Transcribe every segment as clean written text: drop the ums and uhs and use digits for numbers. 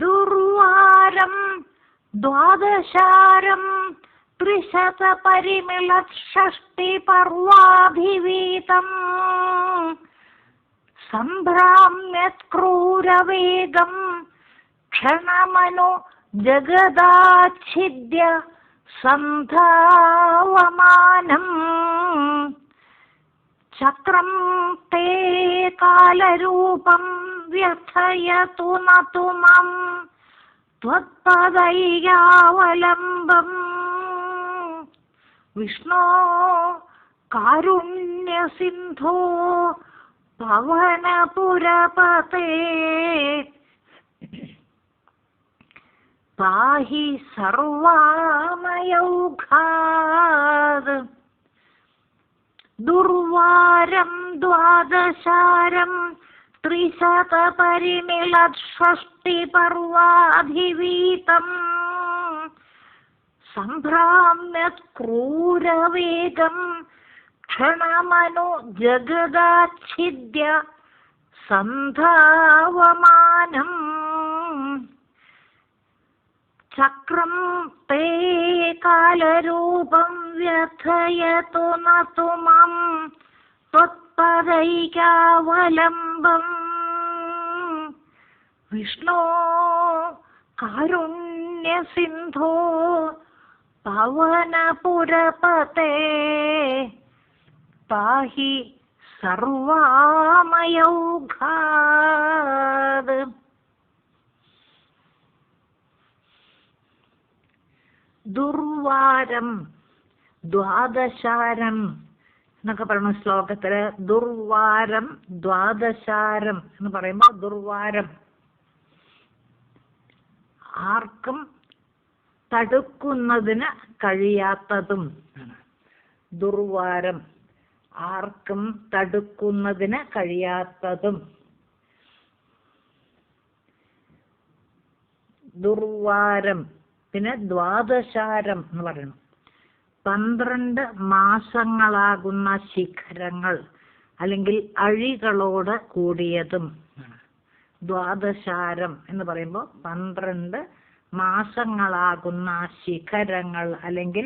ദുർവാരം ദ്വാദശാരം ത്രിശതപരിമിളഷഷ്ടിപർവാഭിവീതം സംഭ്രാമ്യത്ക്രൂരവേഗം ക്ഷണമനു ജഗദാച്ഛിദ്യ സന്ധാവമാനം ചക്രം തേ കാലരൂപം വ്യഥയതു നതു മാം ത്വത്പദൈകാവലംബം വിഷ്ണോ കാരുണ്യസിന്ധോ പവനപുരപതേ പാഹി സർവാമയൗഘാത് ദുർവാരം ദ്വാദശാരം ത്രിശതപരിമിളഷഷ്ടിപർവാഭിവീതം സംഭ്രാമ്യത്ക്രൂരവേഗം ക്ഷണമനു ജഗദാച്ഛിദ്യ സന്ധാവമാനം ചക്രം തേ കാലരൂപം വ്യഥയതു നതു മാം ത്വത്പദൈകാവലംബം വിഷ്ണോ കാരുണ്യസിന്ധോ പവനപുരപതേ പാഹി സർവാമയൗഘാത്. ദുർവാരം ദ്വാദശാരം എന്നൊക്കെ പറയുന്ന ശ്ലോകത്തില് ദുർവാരം ദ്വാദശാരം എന്ന് പറയുമ്പോൾ ദുർവാരം ആർക്കും തടുക്കുന്നതിന് കഴിയാത്തതും. ദുർവാരം ആർക്കും തടുക്കുന്നതിന് കഴിയാത്തതും. ദുർവാരം പിന്നെ ദ്വാദശാരം എന്ന് പറയുന്നു. 12 മാസങ്ങളാകുന്ന ശിഖരങ്ങൾ അല്ലെങ്കിൽ അഴികളോട് കൂടിയതും. ദ്വാദശാരം എന്ന് പറയുമ്പോൾ 12 മാസങ്ങളാകുന്ന ശിഖരങ്ങൾ അല്ലെങ്കിൽ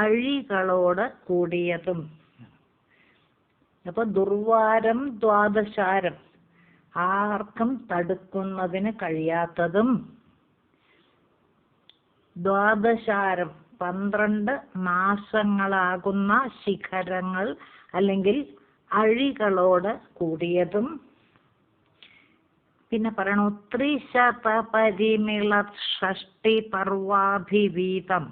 അഴികളോട് കൂടിയതും. അപ്പൊ ദുർവാരം ദ്വാദശാരം ആർക്കും തടുക്കുന്നതിന് കഴിയാത്തതും. ദ്വാദശാരം 12 മാസങ്ങളാകുന്ന ശിഖരങ്ങൾ അല്ലെങ്കിൽ അഴികളോട് കൂടിയതും. പിന്നെ പറയണു ത്രിശതപരിമിളഷഷ്ടിപർവാഭിവീതം.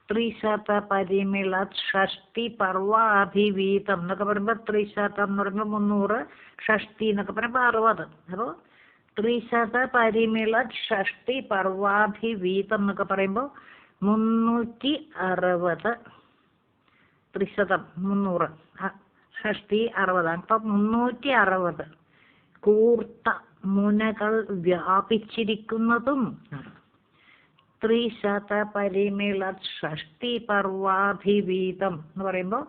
ത്രിശതപരിമിളഷഷ്ടിപർവാഭിവീതം എന്നൊക്കെ പറയുമ്പോൾ ത്രിശതം എന്ന് പറയുമ്പോൾ 300, ഷഷ്ടി എന്നൊക്കെ പറയുമ്പോൾ 60. അപ്പോൾ ത്രിശതപരിമിളഷഷ്ടിപർവാഭിവീതം എന്നൊക്കെ പറയുമ്പോൾ 360. ത്രിശതം 300, ഷഷ്ടി 60. അപ്പം 360 കൂർത്ത മുനകൾ വ്യാപിച്ചിരിക്കുന്നതും. ത്രിശതപരിമിളഷഷ്ടിപർവാഭിവീതം എന്ന് പറയുമ്പോൾ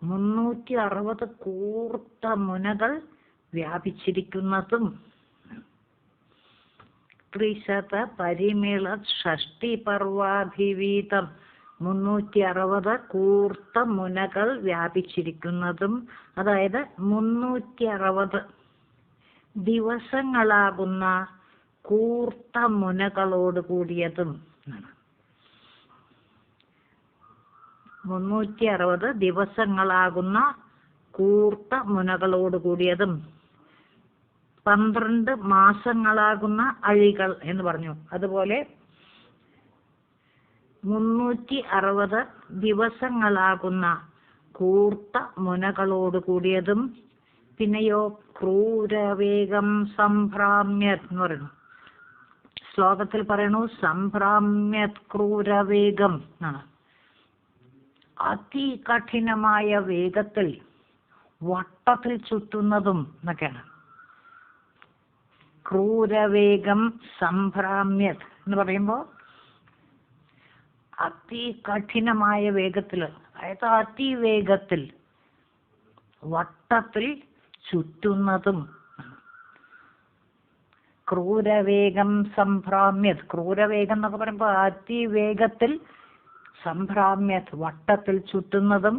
360 കൂർത്ത മുനകൾ വ്യാപിച്ചിരിക്കുന്നതും. ത്രിശതപരിമിളഷഷ്ടിപർവാഭിവീതം 360 കൂർത്ത മുനകൾ വ്യാപിച്ചിരിക്കുന്നതും. അതായത് 360 ദിവസങ്ങളാകുന്ന കൂർത്ത മുനകളോട് കൂടിയതും. 360 ദിവസങ്ങളാകുന്ന കൂർത്ത മുനകളോട് കൂടിയതും. 12 മാസങ്ങളാകുന്ന അഴികൾ എന്ന് പറഞ്ഞു. അതുപോലെ 360 ദിവസങ്ങളാകുന്ന കൂർത്ത മുനകളോട് കൂടിയതും. പിന്നെയോ ക്രൂരവേഗം സംഭ്രാമ്യത് എന്ന് പറയുന്നു. ശ്ലോകത്തിൽ പറയുന്നു സംഭ്രാമ്യത് ക്രൂരവേഗം എന്നാണ്. അതികഠിനമായ വേഗത്തിൽ വട്ടത്തിൽ ചുറ്റുന്നതും എന്നൊക്കെയാണ്. ക്രൂരവേഗം സംഭ്രാമ്യത് എന്ന് പറയുമ്പോൾ അതികഠിനമായ വേഗത്തിൽ, അതായത് അതിവേഗത്തിൽ വട്ടത്തിൽ ചുറ്റുന്നതും. ക്രൂരവേഗം സംഭ്രാമ്യത്. ക്രൂരവേഗം എന്നൊക്കെ പറയുമ്പോൾ അതിവേഗത്തിൽ സംഭ്രാമ്യത് വട്ടത്തിൽ ചുറ്റുന്നതും.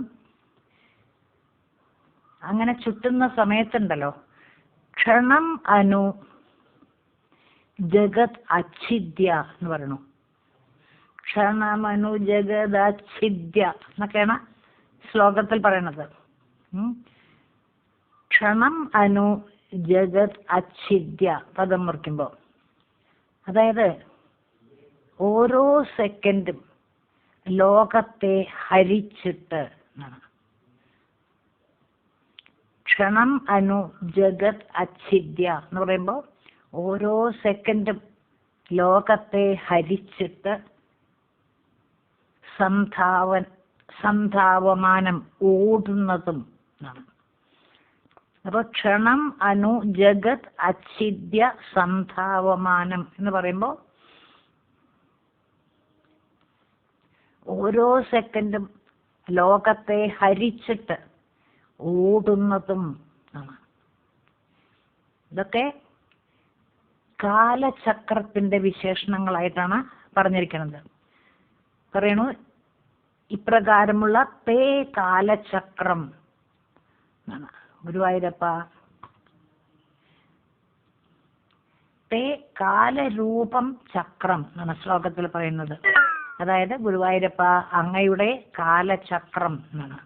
അങ്ങനെ ചുറ്റുന്ന സമയത്തുണ്ടല്ലോ, ക്ഷണം അനു ജഗത് അച്ഛിദ്യ എന്ന് പറയണു. ക്ഷണമനു ജഗത് അച്ഛിദ്യ എന്നൊക്കെയാണ് ശ്ലോകത്തിൽ പറയണത്. ക്ഷണം അനു ജഗത് അച്ഛിദ്യ പദം മുറിക്കുമ്പോ, അതായത് ഓരോ സെക്കൻഡും ലോകത്തെ ഹരിച്ചിട്ട് എന്നാണ്. ക്ഷണം അനു ജഗത് അച്ഛിദ്യ എന്ന് പറയുമ്പോൾ ഓരോ സെക്കൻഡും ലോകത്തെ ഹരിച്ചിട്ട് സന്ധാവമാനം ഓടുന്നതും എന്നാണ്. അപ്പൊ ക്ഷണം അനു ജഗത് അച്ഛിദ്യ സന്ധാവമാനം എന്ന് പറയുമ്പോൾ ഓരോ സെക്കൻഡും ലോകത്തെ ഹരിച്ചിട്ട് ഓടുന്നതും ആണ്. ഇതൊക്കെ കാലചക്രത്തിന്റെ വിശേഷണങ്ങളായിട്ടാണ് പറഞ്ഞിരിക്കുന്നത്. പറയണു, ഇപ്രകാരമുള്ള തേ കാലചക്രം എന്നാണ്. ഗുരുവായൂരപ്പ, തേ കാലരൂപം ചക്രം എന്നാണ് ശ്ലോകത്തിൽ പറയുന്നത്. അതായത് ഗുരുവായൂരപ്പ അങ്ങയുടെ കാലചക്രം എന്നാണ്.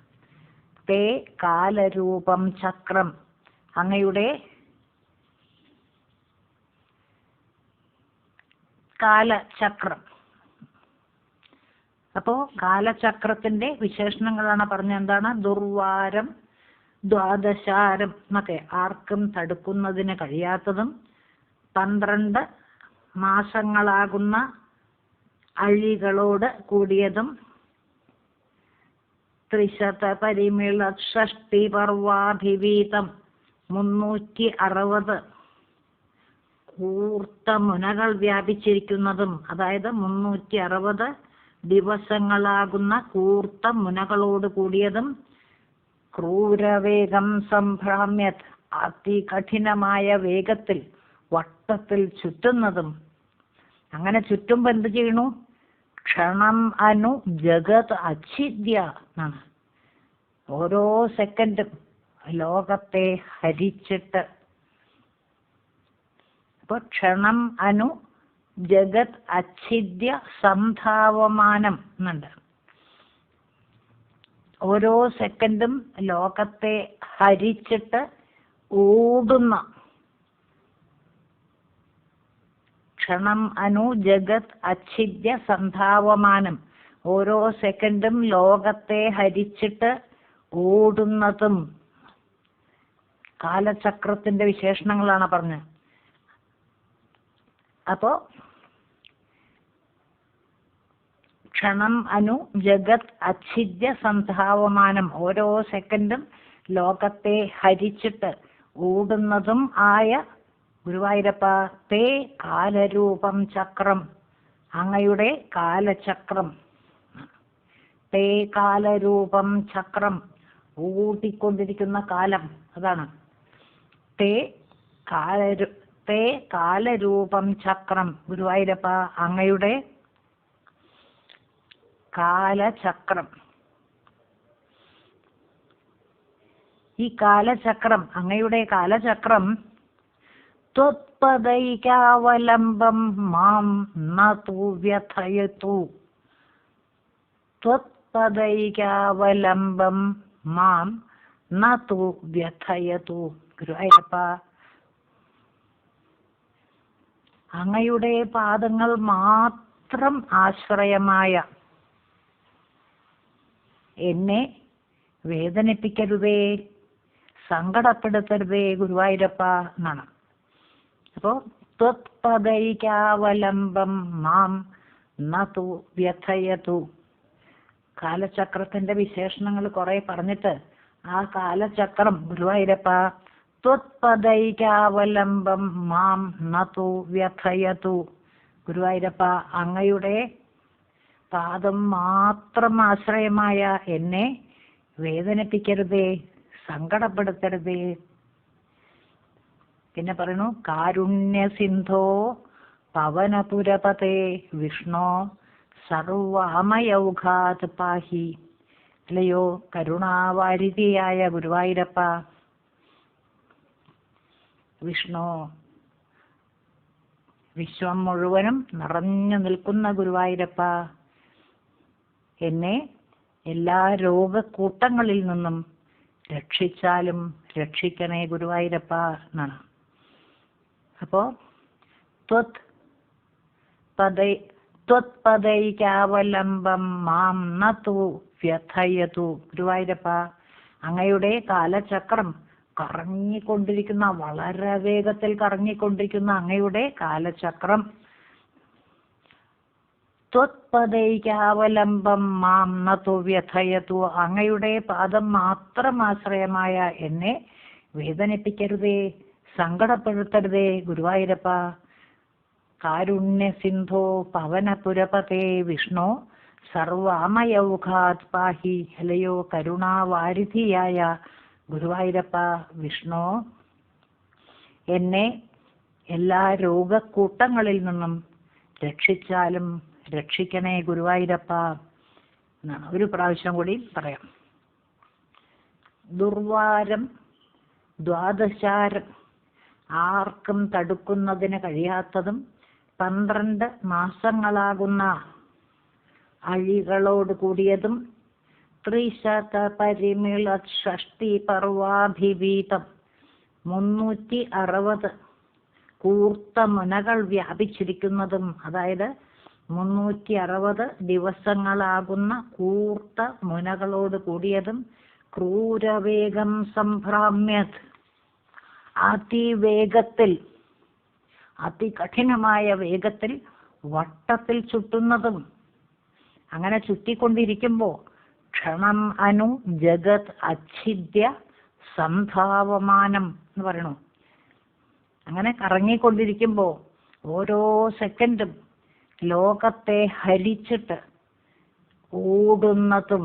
തേ കാലരൂപം ചക്രം, അങ്ങയുടെ കാലചക്രം. അപ്പോ കാലചക്രത്തിന്റെ വിശേഷണങ്ങളാണ് പറഞ്ഞ. എന്താണ്? ദുർവാരം, ദ്വാദശാരം എന്നൊക്കെ ആർക്കും തടുക്കുന്നതിന് കഴിയാത്തതും 12 മാസങ്ങളാകുന്ന അഴികളോട് കൂടിയതും, ത്രിശത പരിമിള ഷഷ്ടി പർവാഭിവീതം 360 കൂർത്ത മുനകൾ വ്യാപിച്ചിരിക്കുന്നതും, അതായത് 360 ദിവസങ്ങളാകുന്ന കൂർത്ത മുനകളോട് കൂടിയതും, ക്രൂരവേഗം സംഭ്രാമ്യത് അതികഠിനമായ വേഗത്തിൽ വട്ടത്തിൽ ചുറ്റുന്നതും. അങ്ങനെ ചുറ്റുമ്പോ എന്ത് ചെയ്യണു? ക്ഷണം അനു ജഗത് അച്ഛിദ്യ എന്നാണ്. ഓരോ സെക്കൻഡും ലോകത്തെ ഹരിച്ചിട്ട്. അപ്പൊ ക്ഷണം അനു ജഗത് അച്ഛിദ്യ സന്ധാവമാനം എന്നുണ്ട്. ഓരോ സെക്കൻഡും ലോകത്തെ ഹരിച്ചിട്ട് ഓടുന്ന. ക്ഷണം അനു ജഗത് അച്ഛിദ്യ സന്ധാവമാനം, ഓരോ സെക്കൻഡും ലോകത്തെ ഹരിച്ചിട്ട് ഓടുന്നതും. കാലചക്രത്തിന്റെ വിശേഷണങ്ങളാണ് പറഞ്ഞത്. അപ്പോ ക്ഷണം അനു ജഗത് അച്ഛിദ്യ സന്ധാവമാനം, ഓരോ സെക്കൻഡും ലോകത്തെ ഹരിച്ചിട്ട് ഓടുന്നതും ആയ ഗുരുവായൂരപ്പ തേ കാലരൂപം ചക്രം, അങ്ങയുടെ കാലചക്രം. തേ കാലരൂപം ചക്രം, ഓടിക്കൊണ്ടിരിക്കുന്ന കാലം, അതാണ് തേ കാലരൂപം ചക്രം. ഗുരുവായൂരപ്പ അങ്ങയുടെ കാലചക്രം. ഈ കാലചക്രം, അങ്ങയുടെ കാലചക്രം ത്വത്പദൈകാവലംബം മാം നതു വ്യഥയതു. ത്വത്പദൈകാവലംബം മാം നതു വ്യഥയതു. ഗുരുവായൂരപ്പ അങ്ങയുടെ പാദങ്ങൾ മാത്രം ആശ്രയമായ എന്നെ വേദനിപ്പിക്കരുതേ, സങ്കടപ്പെടുത്തരുതേ ഗുരുവായൂരപ്പ എന്നാണ്. അപ്പോ ത്വത്പദൈകാവലംബം മാം നതു വ്യഥയതു. കാലചക്രത്തിന്റെ വിശേഷണങ്ങൾ കുറെ പറഞ്ഞിട്ട് ആ കാലചക്രം ഗുരുവായൂരപ്പ ത്വത്പദൈകാവലംബം മാം നതു വ്യഥയതു. ഗുരുവായൂരപ്പ അങ്ങയുടെ പാദം മാത്രം ആശ്രയമായ എന്നെ വേദനിപ്പിക്കരുതേ, സങ്കടപ്പെടുത്തരുതേ. പിന്നെ പറയുന്നു കാരുണ്യസിന്ധോ പവനപുരപതേ വിഷ്ണോ സർവാമയൗഘാത് പാഹി. അല്ലയോ കരുണാവാരിധിയായ ഗുരുവായൂരപ്പ, വിഷ്ണു വിശ്വം മുഴുവനും നിറഞ്ഞു നിൽക്കുന്ന ഗുരുവായൂരപ്പ, എന്നെ എല്ലാ രോഗക്കൂട്ടങ്ങളിൽ നിന്നും രക്ഷിച്ചാലും രക്ഷിക്കണേ ഗുരുവായൂരപ്പ എന്നാണ്. അപ്പോ ത്വത്പദൈകാവലംബം മാം നതു വ്യഥയതു. ഗുരുവായൂരപ്പ, അങ്ങയുടെ കാലചക്രം കറങ്ങിക്കൊണ്ടിരിക്കുന്ന, വളരെ വേഗത്തിൽ കറങ്ങിക്കൊണ്ടിരിക്കുന്ന അങ്ങയുടെ കാലചക്രം, ത്വത്പദൈകാവലംബം മാം നതു വ്യഥയതു, അങ്ങയുടെ പാദം മാത്രം ആശ്രയമായ എന്നെ വേദനിപ്പിക്കരുതേ, സങ്കടപ്പെടുത്തരുതേ ഗുരുവായൂരപ്പ. കാരുണ്യസിന്ധോ പവനപുരപതേ വിഷ്ണു സർവാമയൗഘാത് പാഹി. അല്ലയോ കരുണാവാരിധിയായ ഗുരുവായൂരപ്പ, വിഷ്ണു എന്നെ എല്ലാ രോഗക്കൂട്ടങ്ങളിൽ നിന്നും രക്ഷിച്ചാലും രക്ഷിക്കണേ ഗുരുവായൂരപ്പ എന്നാണ്. ഒരു പ്രാവശ്യം കൂടി പറയാം. ദുർവാരം ദ്വാദശാരം, ആർക്കും തടുക്കുന്നതിന് കഴിയാത്തതും 12 മാസങ്ങളാകുന്ന അഴികളോട് കൂടിയതും, ത്രിശതപരിമിള ഷഷ്ടി പർവാഭിവീതം, 360 കൂർത്ത മുനകൾ വ്യാപിച്ചിരിക്കുന്നതും, അതായത് 360 ദിവസങ്ങളാകുന്ന കൂർത്ത മുനകളോട് കൂടിയതും, ക്രൂരവേഗം സംഭ്രാമ്യത്, അതിവേഗത്തിൽ, അതികഠിനമായ വേഗത്തിൽ വട്ടത്തിൽ ചുറ്റുന്നതും. അങ്ങനെ ചുറ്റിക്കൊണ്ടിരിക്കുമ്പോൾ ക്ഷണം അനു ജഗത് അച്ഛിദ്യ സംധാവമാനം എന്ന് പറയണു. അങ്ങനെ കറങ്ങിക്കൊണ്ടിരിക്കുമ്പോൾ ഓരോ സെക്കൻഡും ലോകത്തെ ഹരിച്ചിട്ട് ഓടുന്നതും,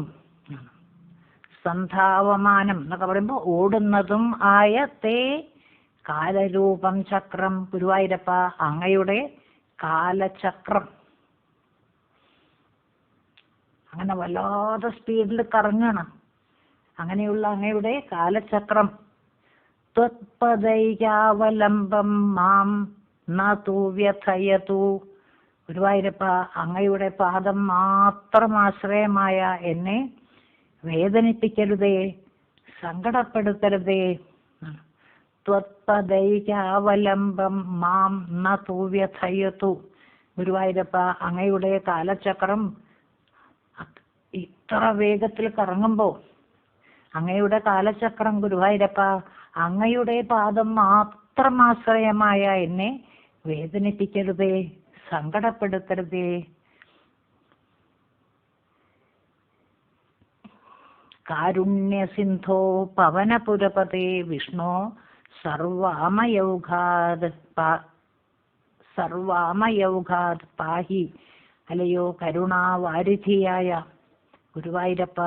സന്ധാവമാനം എന്നൊക്കെ പറയുമ്പോൾ ഓടുന്നതും ആയ തേ കാലരൂപം ചക്രം. ഗുരുവായൂരപ്പ, അങ്ങയുടെ കാലചക്രം അങ്ങനെ വല്ലാതെ സ്പീഡിൽ കറങ്ങണം. അങ്ങനെയുള്ള അങ്ങയുടെ കാലചക്രം, ത്വത്പദൈകാവലംബം മാം നതു വ്യഥയതു. ഗുരുവായൂരപ്പ, അങ്ങയുടെ പാദം മാത്രം ആശ്രയമായ എന്നെ വേദനിപ്പിക്കരുതേ, സങ്കടപ്പെടുത്തരുതേ. ത്വത്പദൈകാവലംബം മാം നതു വ്യഥയതു. ഗുരുവായൂരപ്പ, അങ്ങയുടെ കാലചക്രം ഇത്ര വേഗത്തിൽ കറങ്ങുമ്പോൾ, അങ്ങയുടെ കാലചക്രം ഗുരുവായൂരപ്പ, അങ്ങയുടെ പാദം മാത്രം ആശ്രയമായ എന്നെ വേദനിപ്പിക്കരുതേ, സങ്കടപ്പെടുത്തരുതേ. കാരുണ്യസിന്ധോ പവനപുരപതേ വിഷ്ണു സർവാമയൗഘാത് പാഹി. അല്ലയോ കരുണാവാരിധിയായ ഗുരുവായൂരപ്പ,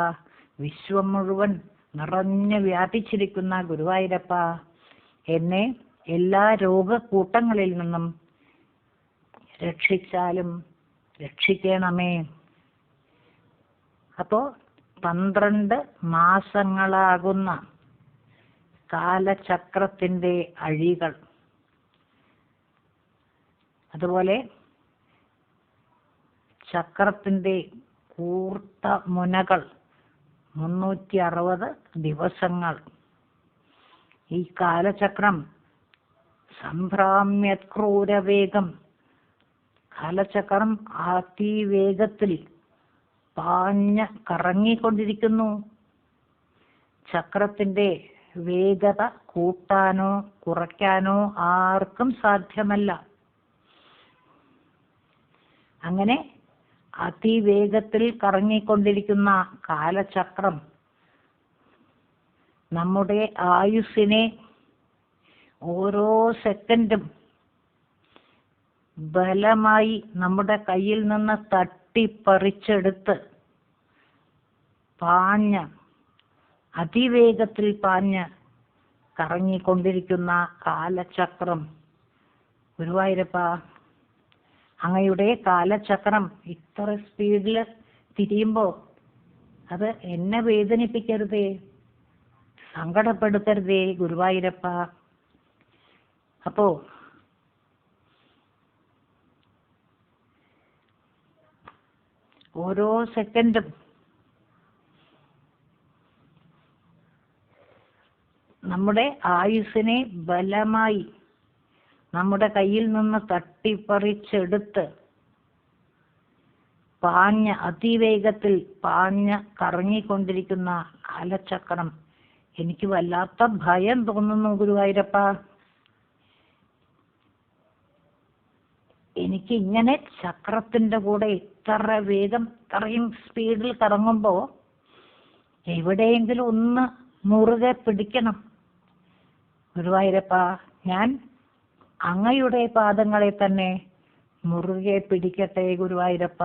വിശ്വം മുഴുവൻ നിറഞ്ഞു വ്യാപിച്ചിരിക്കുന്ന ഗുരുവായൂരപ്പ, എന്നെ എല്ലാ രോഗക്കൂട്ടങ്ങളിൽ നിന്നും രക്ഷിച്ചാലും രക്ഷിക്കണമേ. അപ്പോ 12 മാസങ്ങളാകുന്ന കാലചക്രത്തിന്റെ അഴികൾ, അതുപോലെ ചക്രത്തിന്റെ കൂർത്ത മുനകൾ, 360 ദിവസങ്ങൾ. ഈ കാലചക്രം സംഭ്രാമ്യത് ക്രൂരവേഗം, കാലചക്രം അതിവേഗത്തിൽ പാഞ്ഞ് കറങ്ങിക്കൊണ്ടിരിക്കുന്നു. ചക്രത്തിന്റെ വേഗത കൂട്ടാനോ കുറയ്ക്കാനോ ആർക്കും സാധ്യമല്ല. അങ്ങനെ അതിവേഗത്തിൽ കറങ്ങിക്കൊണ്ടിരിക്കുന്ന കാലചക്രം നമ്മുടെ ആയുസ്സിനെ ഓരോ സെക്കൻഡും ബലമായി നമ്മുടെ കയ്യിൽ നിന്ന് തട്ടിപ്പറിച്ചെടുത്ത് പാഞ്ഞ്, അതിവേഗത്തിൽ പാഞ്ഞ് കറങ്ങിക്കൊണ്ടിരിക്കുന്ന കാലചക്രം. ഗുരുവായൂരപ്പ, അങ്ങയുടെ കാലചക്രം ഇത്ര സ്പീഡിൽ തിരിയുമ്പോൾ അത് എന്നെ വേദനിപ്പിക്കരുതേ, സങ്കടപ്പെടുത്തരുതേ ഗുരുവായൂരപ്പ. അപ്പോ ഓരോ സെക്കൻഡും നമ്മുടെ ആയുസ്സിനെ ബലമായി നമ്മുടെ കയ്യിൽ നിന്ന് തട്ടിപ്പറിച്ചെടുത്ത് അതിവേഗത്തിൽ കറങ്ങിക്കൊണ്ടിരിക്കുന്ന കാലചക്രം എനിക്ക് വല്ലാത്ത ഭയം തോന്നുന്നു ഗുരുവായൂരപ്പ. എനിക്ക് ഇങ്ങനെ ചക്രത്തിന്റെ കൂടെ ഇത്ര വേഗം ഇത്രയും സ്പീഡിൽ കറങ്ങുമ്പോ എവിടെയെങ്കിലും ഒന്ന് മുറുകെ പിടിക്കണം ഗുരുവായൂരപ്പ. ഞാൻ അങ്ങയുടെ പാദങ്ങളെ തന്നെ മുറുകെ പിടിക്കട്ടെ ഗുരുവായൂരപ്പ.